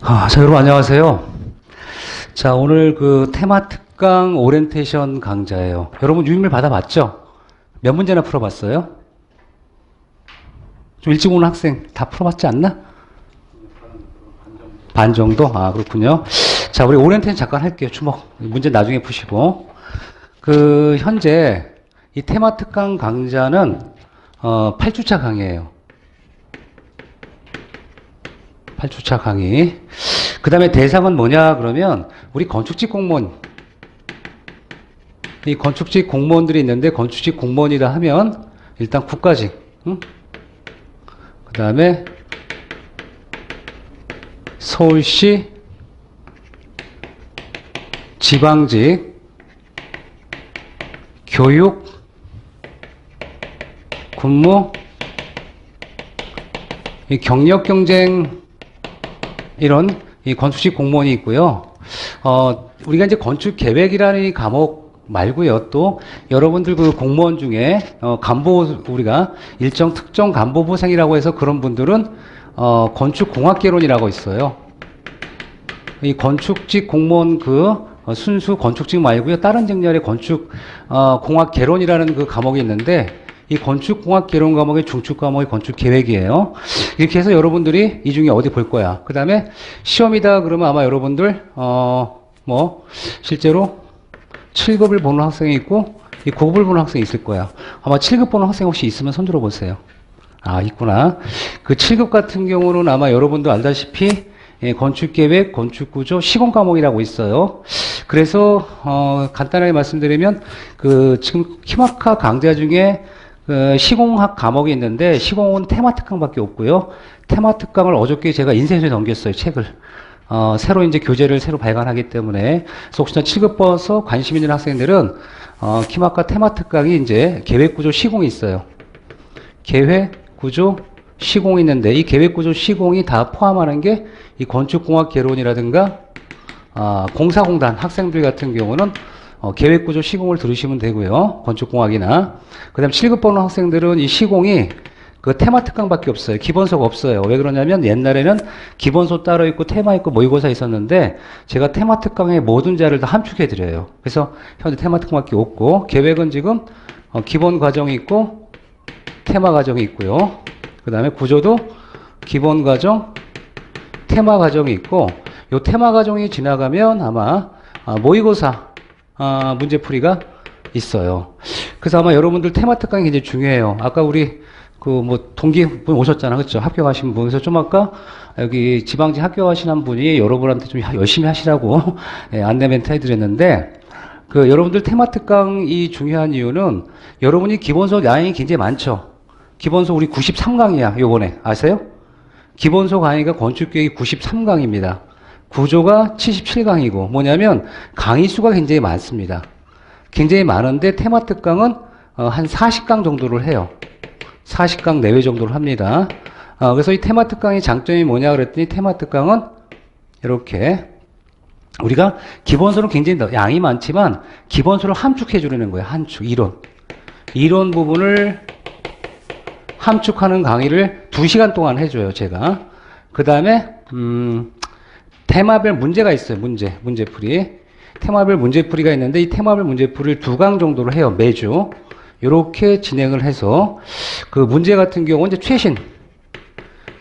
자, 여러분 안녕하세요. 자, 오늘 그 테마 특강 오리엔테이션 강좌예요. 여러분 유인물 받아봤죠? 몇 문제나 풀어봤어요? 좀 일찍 오는 학생 다 풀어봤지 않나? 반 정도? 아, 그렇군요. 자, 우리 오리엔테이션 잠깐 할게요. 주목. 문제 나중에 푸시고. 현재 이 테마 특강 강좌는 8주차 강의예요. 8주차 강의. 그 다음에 대상은 뭐냐 그러면 우리 건축직 공무원, 이 건축직 공무원들이 있는데 건축직 공무원이라 하면 일단 국가직, 응? 그 다음에 서울시 지방직 교육 근무, 이 경력 경쟁 이런 이 건축직 공무원이 있고요. 우리가 이제 건축 계획이라는 이 과목 말고요. 또 여러분들 그 공무원 중에 간부, 우리가 일정 특정 간부부생이라고 해서 그런 분들은 건축공학개론이라고 있어요. 이 건축직 공무원 순수 건축직 말고요. 다른 직렬의 건축공학개론이라는 그 과목이 있는데 이 건축공학개론 과목의 중축 과목이 건축계획이에요. 이렇게 해서 여러분들이 이 중에 어디 볼 거야. 그 다음에 시험이다 그러면 아마 여러분들 실제로 7급을 보는 학생이 있고 이 9급을 보는 학생이 있을 거야. 아마 7급 보는 학생 혹시 있으면 손 들어 보세요. 아, 있구나. 그 7급 같은 경우는 아마 여러분도 알다시피 건축계획, 건축구조, 시공 과목이라고 있어요. 그래서 간단하게 말씀드리면 지금 키마카 강좌 중에 시공학 과목이 있는데 시공은 테마 특강밖에 없고요. 테마 특강을 어저께 제가 인쇄소에 넘겼어요. 책을. 새로 이제 교재를 새로 발간하기 때문에 그래서 혹시나 7급 봐서 관심 있는 학생들은 키마카 테마 특강이 이제 계획구조 시공이 있어요. 계획구조 시공이 있는데 이 계획구조 시공이 다 포함하는 게 이 건축공학 개론이라든가 공사공단 학생들 같은 경우는 계획구조 시공을 들으시면 되고요. 건축공학이나. 그 다음 7급 보는 학생들은 이 시공이 그 테마 특강밖에 없어요. 기본소가 없어요. 왜 그러냐면 옛날에는 기본소 따로 있고 테마 있고 모의고사 있었는데 제가 테마 특강의 모든 자를 다 함축해드려요. 그래서 현재 테마 특강밖에 없고 계획은 지금 기본 과정이 있고 테마 과정이 있고요. 그 다음에 구조도 기본 과정, 테마 과정이 있고 요 테마 과정이 지나가면 아마 모의고사 문제풀이가 있어요. 그래서 아마 여러분들 테마 특강이 굉장히 중요해요. 아까 우리 동기분 오셨잖아. 그렇죠? 합격하신 분. 그래서 좀 아까 여기 지방직 합격하신 분이 여러분한테 좀 열심히 하시라고 안내 멘트 해드렸는데 여러분들 테마 특강이 중요한 이유는 여러분이 기본소 양이 굉장히 많죠. 기본소 우리 93강이야. 요번에 아세요? 기본소 강의가 건축계획이 93강입니다. 구조가 77강이고 뭐냐면 강의 수가 굉장히 많습니다. 굉장히 많은데 테마 특강은 한 40강 정도를 해요. 40강 내외 정도를 합니다. 그래서 이 테마 특강의 장점이 뭐냐 그랬더니 테마 특강은 이렇게 우리가 기본소는 굉장히 양이 많지만 기본소를 함축해 주려는 거예요. 함축, 이론 부분을 함축하는 강의를 2시간 동안 해줘요, 제가. 그 다음에, 테마별 문제가 있어요, 문제풀이. 테마별 문제풀이가 있는데, 이 테마별 문제풀이를 2강 정도로 해요, 매주. 요렇게 진행을 해서, 그 문제 같은 경우는 이제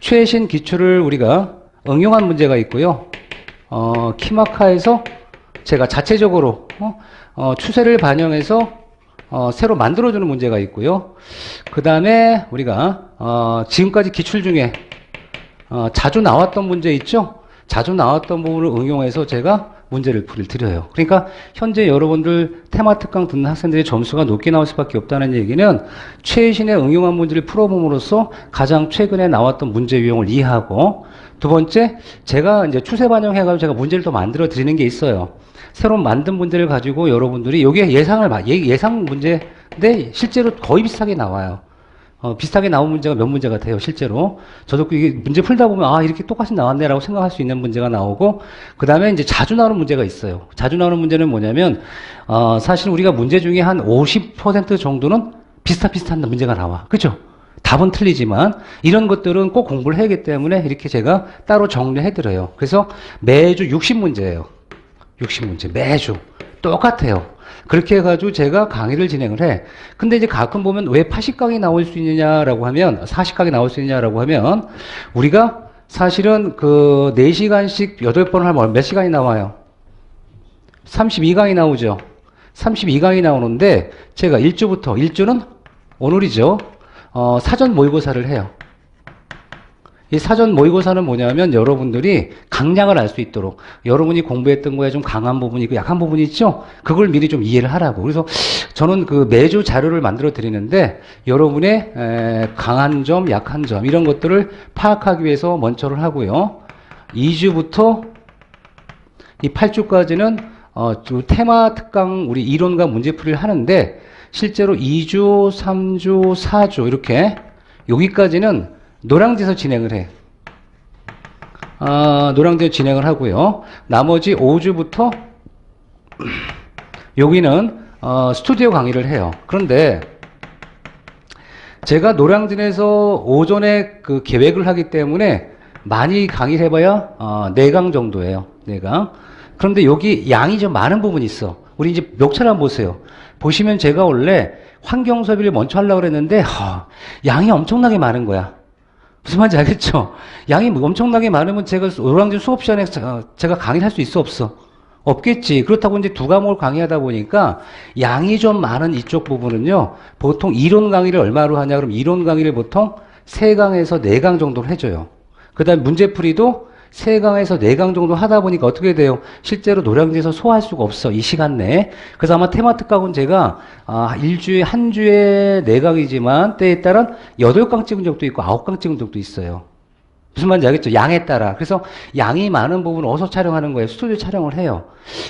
최신 기초를 우리가 응용한 문제가 있고요. 키마카에서 제가 자체적으로, 추세를 반영해서 새로 만들어주는 문제가 있고요. 그 다음에 우리가 지금까지 기출 중에 자주 나왔던 문제 있죠? 자주 나왔던 부분을 응용해서 제가 문제를 드려요. 그러니까 현재 여러분들 테마 특강 듣는 학생들의 점수가 높게 나올 수밖에 없다는 얘기는 최신의 응용한 문제를 풀어봄으로써 가장 최근에 나왔던 문제 유형을 이해하고, 두 번째 제가 이제 추세 반영해가지고 제가 문제를 더 만들어 드리는 게 있어요. 새로 만든 문제를 가지고 여러분들이 요게 예상 문제인데 실제로 거의 비슷하게 나와요. 비슷하게 나온 문제가 몇 문제가 돼요, 실제로. 저도 이게 문제 풀다 보면 이렇게 똑같이 나왔네라고 생각할 수 있는 문제가 나오고, 그 다음에 이제 자주 나오는 문제가 있어요. 자주 나오는 문제는 뭐냐면 사실 우리가 문제 중에 한 50% 정도는 비슷한 문제가 나와. 그죠? 답은 틀리지만 이런 것들은 꼭 공부를 해야하기 때문에 이렇게 제가 따로 정리해드려요. 그래서 매주 60문제예요. 60문제 매주 똑같아요. 그렇게 해가지고 제가 강의를 진행을 해. 근데 이제 가끔 보면 왜 80강이 나올 수 있느냐라고 하면 40강이 나올 수 있느냐라고 하면 우리가 사실은 그 4시간씩 8번 하면 몇 시간이 나와요? 32강이 나오죠. 32강이 나오는데 제가 1주는 오늘이죠. 사전 모의고사를 해요. 이 사전 모의고사는 뭐냐면 여러분들이 강약을 알 수 있도록 여러분이 공부했던 거에 좀 강한 부분이 있고 약한 부분이 있죠? 그걸 미리 좀 이해를 하라고. 그래서 저는 그 매주 자료를 만들어 드리는데 여러분의 강한 점, 약한 점 이런 것들을 파악하기 위해서 먼저를 하고요. 2주부터 이 8주까지는 테마 특강 우리 이론과 문제풀이를 하는데 실제로 2주, 3주, 4주 이렇게 여기까지는 노량진에서 진행을 해. 노량진에서 진행을 하고요. 나머지 5주부터 여기는 스튜디오 강의를 해요. 그런데 제가 노량진에서 오전에 그 계획을 하기 때문에 많이 강의를 해봐야 4강 정도예요. 4강. 그런데 여기 양이 좀 많은 부분이 있어. 우리 이제 멱살 한번 보세요. 보시면 제가 원래 환경섭의를 먼저 하려고 그랬는데 양이 엄청나게 많은 거야. 무슨 말인지 알겠죠? 양이 엄청나게 많으면 제가 노량진 수업 시간에 제가 강의를 할 수 있어 없어? 없겠지. 그렇다고 이제 2과목을 강의하다 보니까 양이 좀 많은 이쪽 부분은요. 보통 이론 강의를 얼마로 하냐 그럼 이론 강의를 보통 3강에서 4강 정도를 해줘요. 그 다음에 문제풀이도 3강에서 4강 정도 하다 보니까 어떻게 돼요? 실제로 노량진에서 소화할 수가 없어. 이 시간 내에. 그래서 아마 테마 특강은 제가 한 주에 4강이지만 때에 따른 8강 찍은 적도 있고 9강 찍은 적도 있어요. 무슨 말인지 알겠죠? 양에 따라. 그래서 양이 많은 부분을 어디서 촬영하는 거예요? 스튜디오 촬영을 해요.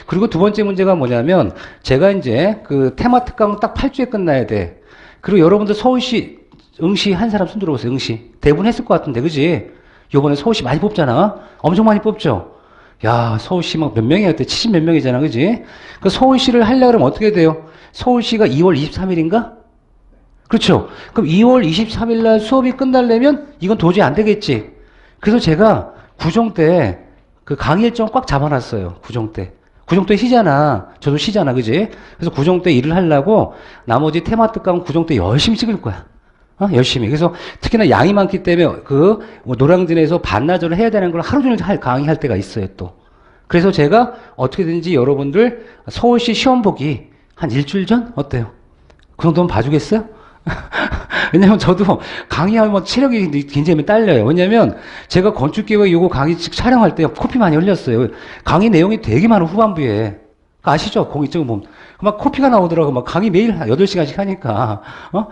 그리고 두 번째 문제가 뭐냐면 제가 이제 그 테마 특강은 딱 8주에 끝나야 돼. 그리고 여러분들 서울시 응시 한 사람 손 들어보세요. 응시. 대부분 했을 것 같은데 그지? 요번에 서울시 많이 뽑잖아. 엄청 많이 뽑죠. 야, 서울시 막 몇 명이야? 그때 70 몇 명이잖아. 그지? 그 서울시를 하려고 그러면 어떻게 돼요? 서울시가 2월 23일인가? 그렇죠. 그럼 2월 23일 날 수업이 끝나려면 이건 도저히 안 되겠지. 그래서 제가 구정 때 그 강의 일정 꽉 잡아놨어요. 구정 때. 구정 때 쉬잖아. 저도 쉬잖아. 그지? 그래서 구정 때 일을 하려고 나머지 테마 특강 구정 때 열심히 찍을 거야. 열심히. 그래서 특히나 양이 많기 때문에 노량진에서 반나절을 해야 되는 걸 하루 종일 강의할 때가 있어요, 또. 그래서 제가 어떻게든지 여러분들 서울시 시험 보기 한 일주일 전? 어때요? 그 정도면 봐주겠어요? 왜냐면 저도 강의하면 체력이 굉장히 딸려요. 왜냐면 제가 건축기획 요거 강의 촬영할 때 코피 많이 흘렸어요. 강의 내용이 되게 많은 후반부에. 아시죠? 공익적으로 보면. 막 코피가 나오더라고. 막 강의 매일 8시간씩 하니까,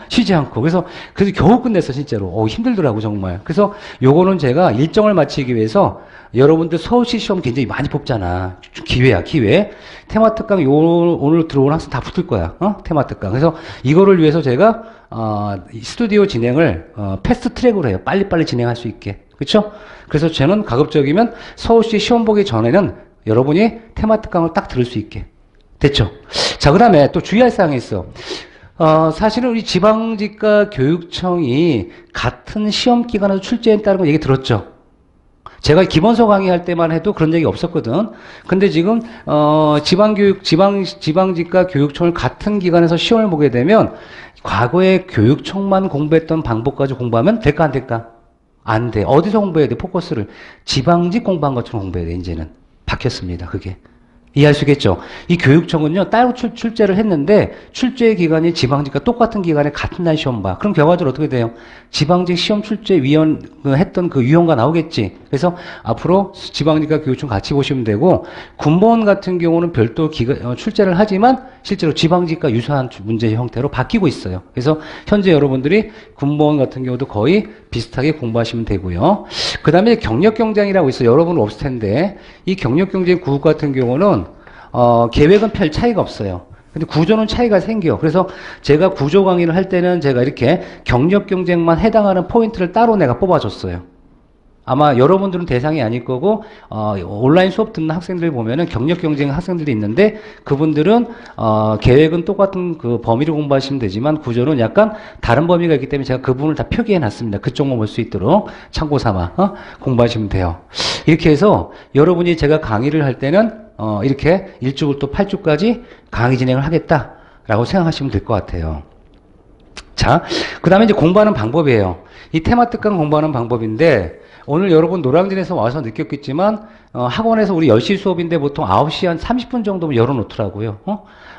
쉬지 않고. 그래서 겨우 끝냈어, 진짜로. 힘들더라고, 정말. 그래서 요거는 제가 일정을 마치기 위해서 여러분들 서울시 시험 굉장히 많이 뽑잖아. 기회야, 기회. 테마 특강 오늘 들어온 학생 다 붙을 거야. 테마 특강. 그래서 이거를 위해서 제가, 스튜디오 진행을, 패스트 트랙으로 해요. 빨리빨리 진행할 수 있게. 그쵸? 그래서 저는 가급적이면 서울시 시험 보기 전에는 여러분이 테마 특강을 딱 들을 수 있게. 됐죠? 자, 그 다음에 또 주의할 사항이 있어. 사실은 우리 지방직과 교육청이 같은 시험 기간에서 출제했다는 거 얘기 들었죠? 제가 기본서 강의할 때만 해도 그런 얘기 없었거든. 근데 지금, 지방직과 교육청을 같은 기간에서 시험을 보게 되면 과거에 교육청만 공부했던 방법까지 공부하면 될까, 안 될까? 안 돼. 어디서 공부해야 돼? 포커스를. 지방직 공부한 것처럼 공부해야 돼, 이제는. 바뀌었습니다, 그게. 이해할 수 있겠죠? 이 교육청은요, 따로 출제를 했는데, 출제 기간이 지방직과 똑같은 기간에 같은 날 시험 봐. 그럼 결과적으로 어떻게 돼요? 지방직 시험 출제위원, 했던 그 위원가 나오겠지. 그래서 앞으로 지방직과 교육청 같이 보시면 되고, 군보원 같은 경우는 별도 출제를 하지만, 실제로 지방직과 유사한 문제 형태로 바뀌고 있어요. 그래서 현재 여러분들이 군보원 같은 경우도 거의 비슷하게 공부하시면 되고요. 그 다음에 경력경쟁이라고 있어요. 여러분은 없을 텐데, 이 경력경쟁 구급 같은 경우는 계획은 별 차이가 없어요. 근데 구조는 차이가 생겨. 그래서 제가 구조 강의를 할 때는 제가 이렇게 경력 경쟁만 해당하는 포인트를 따로 내가 뽑아줬어요. 아마 여러분들은 대상이 아닐 거고 온라인 수업 듣는 학생들 보면은 경력 경쟁 학생들이 있는데 그분들은 계획은 똑같은 그 범위를 공부하시면 되지만 구조는 약간 다른 범위가 있기 때문에 제가 그 부분을 다 표기해 놨습니다. 그쪽만 볼 수 있도록 참고 삼아 공부하시면 돼요. 이렇게 해서 여러분이 제가 강의를 할 때는 이렇게 1주부터 8주까지 강의 진행을 하겠다라고 생각하시면 될 것 같아요. 자, 그 다음에 이제 공부하는 방법이에요. 이 테마 특강 공부하는 방법인데 오늘 여러분 노량진에서 와서 느꼈겠지만 학원에서 우리 10시 수업인데 보통 9시 한 30분 정도면 열어놓더라고요.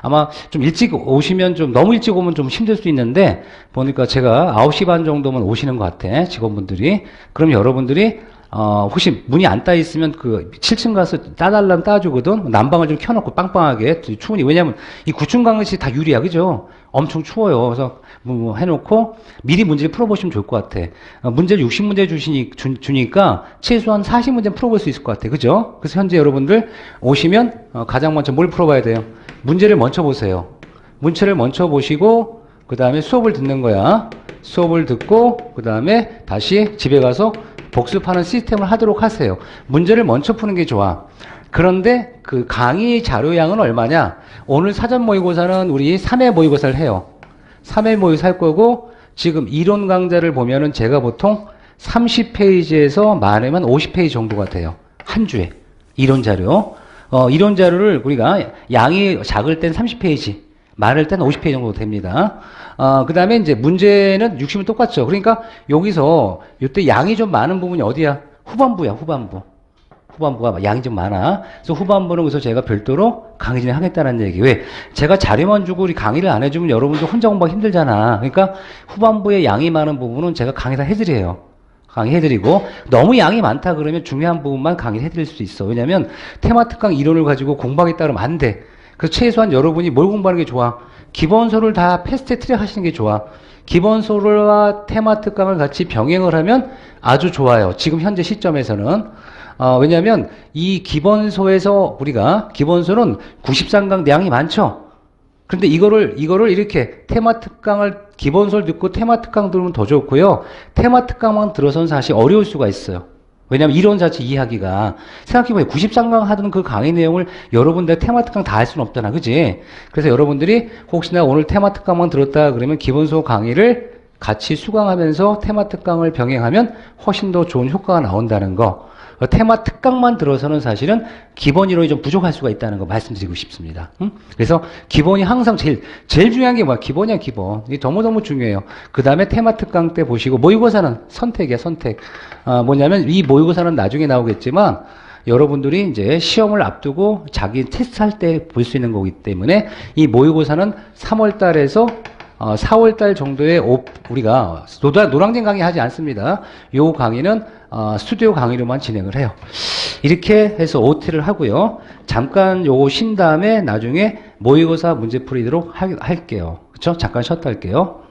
아마 좀 일찍 오시면 좀 너무 일찍 오면 좀 힘들 수 있는데 보니까 제가 9시 반 정도면 오시는 것 같아 직원분들이. 그럼 여러분들이 혹시 문이 안 따 있으면 그 7층 가서 따달라면 따주거든. 난방을 좀 켜놓고 빵빵하게 충분히. 왜냐면 이 9층 강의실이 다 유리야, 그죠? 엄청 추워요. 그래서 뭐 해놓고 미리 문제를 풀어보시면 좋을 것 같아. 문제를 60문제 주니까 최소한 40문제 풀어볼 수 있을 것 같아, 그죠? 그래서 현재 여러분들 오시면 가장 먼저 뭘 풀어봐야 돼요? 문제를 먼저 보세요. 문제를 먼저 보시고 그 다음에 수업을 듣는 거야. 수업을 듣고 그 다음에 다시 집에 가서 복습하는 시스템을 하도록 하세요. 문제를 먼저 푸는 게 좋아. 그런데 그 강의 자료량은 얼마냐? 오늘 사전 모의고사는 우리 3회 모의고사를 해요. 3회 모의고사 할 거고 지금 이론 강좌를 보면은 제가 보통 30페이지에서 많으면 50페이지 정도가 돼요. 한 주에. 이론 자료. 이론 자료를 우리가 양이 작을 땐 30페이지, 많을 땐 50페이지 정도 됩니다. 그 다음에 이제 문제는 60은 똑같죠. 그러니까 여기서 이때 양이 좀 많은 부분이 어디야? 후반부야, 후반부. 후반부가 양이 좀 많아. 그래서 후반부는 그래서 제가 별도로 강의 진행하겠다는 얘기. 왜? 제가 자료만 주고 우리 강의를 안 해주면 여러분들 혼자 공부하기 힘들잖아. 그러니까 후반부에 양이 많은 부분은 제가 강의 다 해드려요. 강의해드리고 너무 양이 많다 그러면 중요한 부분만 강의해드릴 수 있어. 왜냐면 테마 특강 이론을 가지고 공부하겠다 그러면 안 돼. 그래서 최소한 여러분이 뭘 공부하는 게 좋아? 기본서를 다 패스트 트랙 하시는 게 좋아. 기본서와 테마 특강을 같이 병행을 하면 아주 좋아요. 지금 현재 시점에서는. 왜냐하면 이 기본서에서 우리가 기본서는 93강 양이 많죠. 그런데 이거를 이렇게 테마 특강을 기본서를 듣고 테마 특강 들으면 더 좋고요. 테마 특강만 들어서는 사실 어려울 수가 있어요. 왜냐하면 이론 자체 이해하기가 생각해보세요. 93강 하던 그 강의 내용을 여러분들 테마 특강 다 할 수는 없잖아, 그지? 그래서 여러분들이 혹시나 오늘 테마 특강만 들었다 그러면 기본서 강의를 같이 수강하면서 테마 특강을 병행하면 훨씬 더 좋은 효과가 나온다는 거. 테마 특강만 들어서는 사실은 기본 이론이 좀 부족할 수가 있다는 거 말씀드리고 싶습니다. 그래서 기본이 항상 제일 중요한 게 뭐야? 기본이야, 기본. 이게 너무너무 중요해요. 그 다음에 테마 특강 때 보시고, 모의고사는 선택이야, 선택. 뭐냐면 이 모의고사는 나중에 나오겠지만, 여러분들이 이제 시험을 앞두고 자기 테스트 할 때 볼 수 있는 거기 때문에 이 모의고사는 3월 달에서 4월 달 정도에 우리가 노량진 강의 하지 않습니다. 요 강의는 스튜디오 강의로만 진행을 해요. 이렇게 해서 OT를 하고요. 잠깐 요거 쉰 다음에 나중에 모의고사 문제 풀이도록 할게요. 그쵸? 잠깐 쉬었다 할게요.